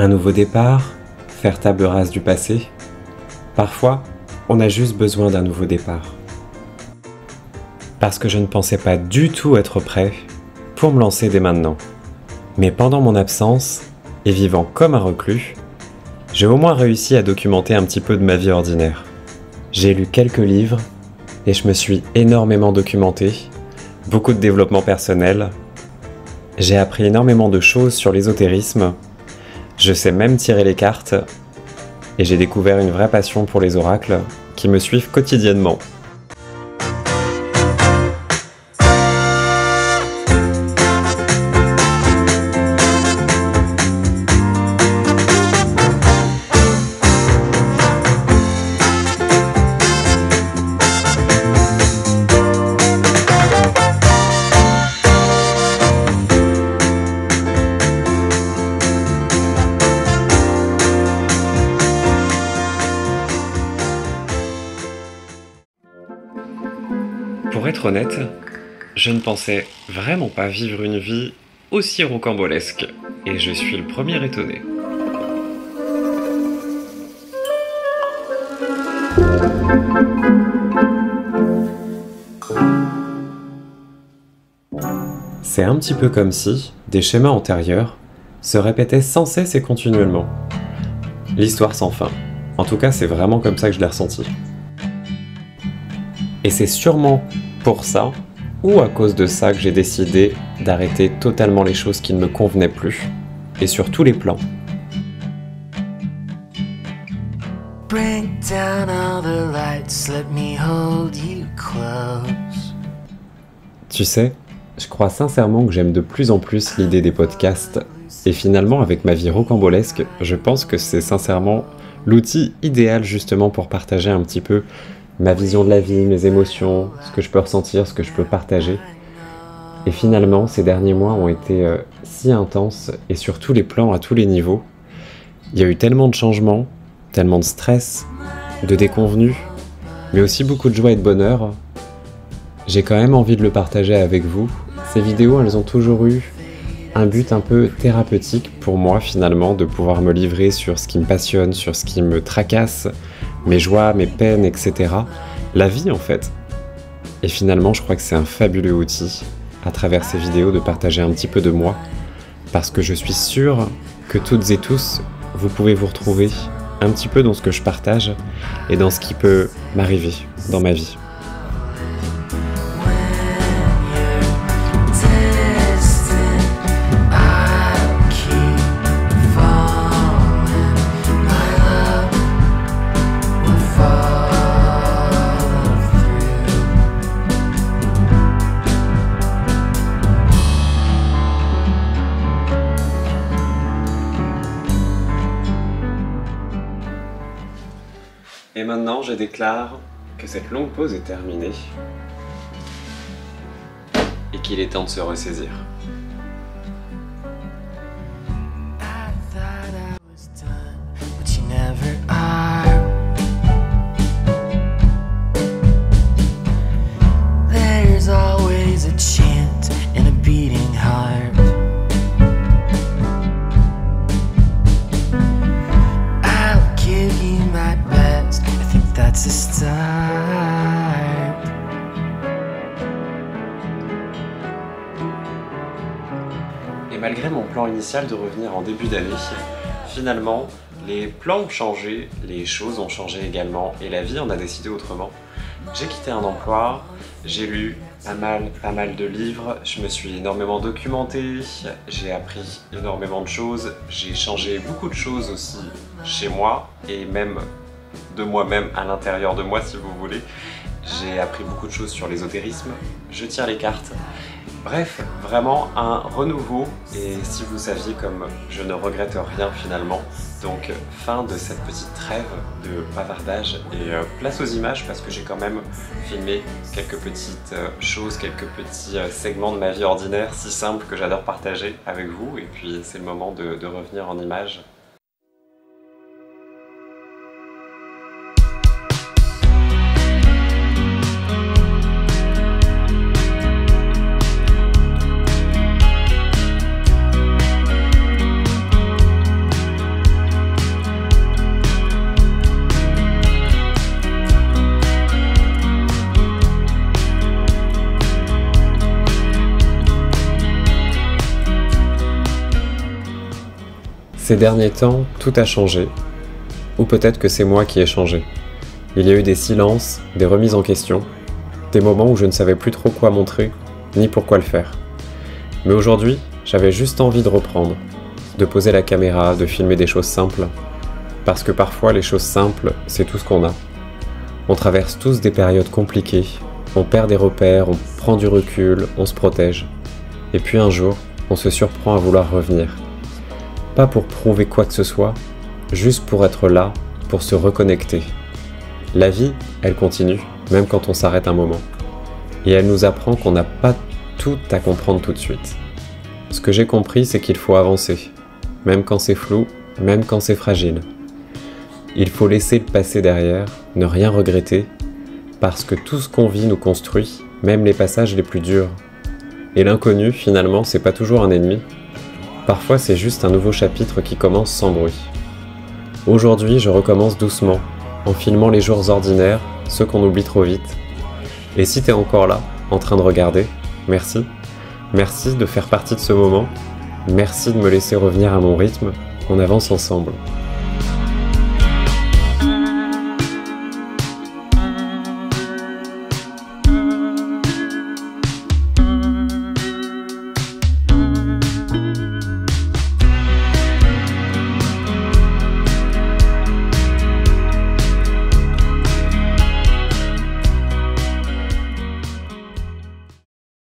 Un nouveau départ, faire table rase du passé. Parfois, on a juste besoin d'un nouveau départ. Parce que je ne pensais pas du tout être prêt pour me lancer dès maintenant. Mais pendant mon absence, et vivant comme un reclus, j'ai au moins réussi à documenter un petit peu de ma vie ordinaire. J'ai lu quelques livres et je me suis énormément documenté, beaucoup de développement personnel. J'ai appris énormément de choses sur l'ésotérisme, je sais même tirer les cartes et j'ai découvert une vraie passion pour les oracles qui me suivent quotidiennement. Pour être honnête, je ne pensais vraiment pas vivre une vie aussi rocambolesque, et je suis le premier étonné. C'est un petit peu comme si des schémas antérieurs se répétaient sans cesse et continuellement. L'histoire sans fin. En tout cas, c'est vraiment comme ça que je l'ai ressenti. Et c'est sûrement pour ça, ou à cause de ça, que j'ai décidé d'arrêter totalement les choses qui ne me convenaient plus, et sur tous les plans. Tu sais, je crois sincèrement que j'aime de plus en plus l'idée des podcasts, et finalement avec ma vie rocambolesque, je pense que c'est sincèrement l'outil idéal justement pour partager un petit peu ma vision de la vie, mes émotions, ce que je peux ressentir, ce que je peux partager. Et finalement, ces derniers mois ont été si intenses, et sur tous les plans, à tous les niveaux. Il y a eu tellement de changements, tellement de stress, de déconvenus, mais aussi beaucoup de joie et de bonheur. J'ai quand même envie de le partager avec vous. Ces vidéos, elles ont toujours eu un but un peu thérapeutique pour moi finalement, de pouvoir me livrer sur ce qui me passionne, sur ce qui me tracasse, mes joies, mes peines, etc. La vie en fait. Et finalement, je crois que c'est un fabuleux outil, à travers ces vidéos, de partager un petit peu de moi, parce que je suis sûr que toutes et tous, vous pouvez vous retrouver un petit peu dans ce que je partage, et dans ce qui peut m'arriver dans ma vie. Et maintenant, je déclare que cette longue pause est terminée et qu'il est temps de se ressaisir. Et malgré mon plan initial de revenir en début d'année, finalement, les plans ont changé, les choses ont changé également, et la vie en a décidé autrement. J'ai quitté un emploi, j'ai lu pas mal de livres, je me suis énormément documenté, j'ai appris énormément de choses, j'ai changé beaucoup de choses aussi chez moi, et même de moi-même à l'intérieur de moi si vous voulez. J'ai appris beaucoup de choses sur l'ésotérisme, je tire les cartes. Bref, vraiment un renouveau, et si vous saviez comme je ne regrette rien finalement. Donc fin de cette petite trêve de bavardage, et place aux images parce que j'ai quand même filmé quelques petites choses, quelques petits segments de ma vie ordinaire si simple que j'adore partager avec vous, et puis c'est le moment de revenir en images. Ces derniers temps, tout a changé. Ou peut-être que c'est moi qui ai changé. Il y a eu des silences, des remises en question, des moments où je ne savais plus trop quoi montrer, ni pourquoi le faire. Mais aujourd'hui, j'avais juste envie de reprendre, de poser la caméra, de filmer des choses simples. Parce que parfois, les choses simples, c'est tout ce qu'on a. On traverse tous des périodes compliquées, on perd des repères, on prend du recul, on se protège. Et puis un jour, on se surprend à vouloir revenir. Pas pour prouver quoi que ce soit, juste pour être là, pour se reconnecter. La vie, elle continue, même quand on s'arrête un moment. Et elle nous apprend qu'on n'a pas tout à comprendre tout de suite. Ce que j'ai compris, c'est qu'il faut avancer, même quand c'est flou, même quand c'est fragile. Il faut laisser le passé derrière, ne rien regretter, parce que tout ce qu'on vit nous construit, même les passages les plus durs. Et l'inconnu, finalement, c'est pas toujours un ennemi. Parfois, c'est juste un nouveau chapitre qui commence sans bruit. Aujourd'hui, je recommence doucement, en filmant les jours ordinaires, ceux qu'on oublie trop vite. Et si t'es encore là, en train de regarder, merci. Merci de faire partie de ce moment. Merci de me laisser revenir à mon rythme. On avance ensemble.